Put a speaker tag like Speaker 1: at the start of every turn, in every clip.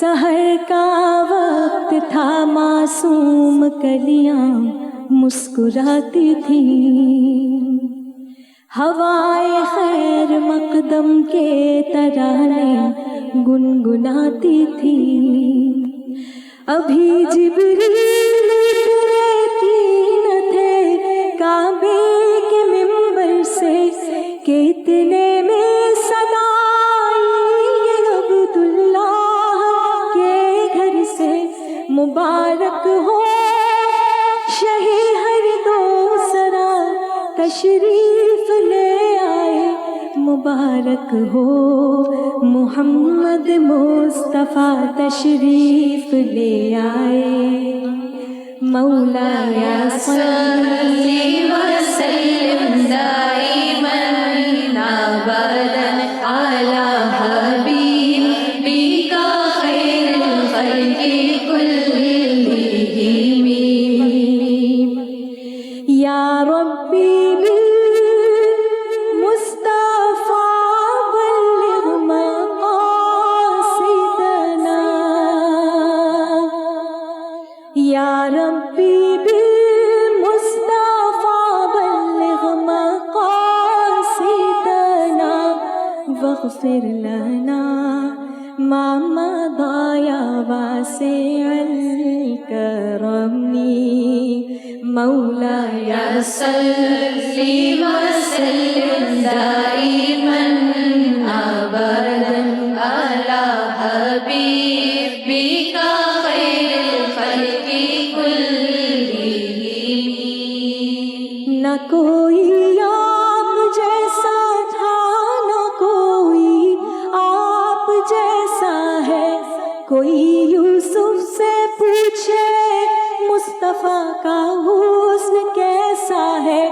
Speaker 1: سحر کا وقت تھا، معصوم کلیاں مسکراتی تھیں، ہوائے خیر مقدم کے ترانے گنگناتی تھی۔ ابھی جبریل اترے نہ تھے کعبے کے منبر سے کہ اتنے میں صدا آئی عبداللہ کے گھر سے، مبارک ہو شہی ہر دوسرا تشریف لے آئے، مبارک ہو محمد مصطفیٰ تشریف لے آئے۔ مولایا صلی وسلم دائما ابدا علی حبیبک خیر الخلق کلہم، یا ربی یا ربی بالمصطفیٰ بلغ مقاصدنا واغفر لنا ما مضى یا واسع الکرم۔ مولایا صلی وسلم دائما ابدا علی حبیبک خیر الخلق کلہم۔ نہ کوئی آپ جیسا تھا، نہ کوئی آپ جیسا ہے، کوئی یوسف سے پوچھے مصطفیٰ کا حسن کیسا ہے،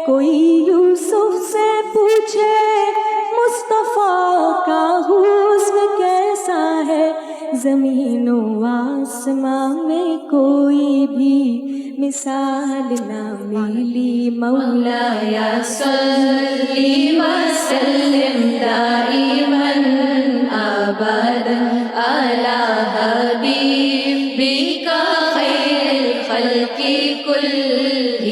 Speaker 1: کوئی یوسف سے پوچھے مصطفیٰ کا حسن کیسا ہے، زمین و آسمان میں کوئی بھی مثال نہ ملی۔ مولایا صلی وسلم دائما ابدا علی حبیبک خیر الخلق کلہم۔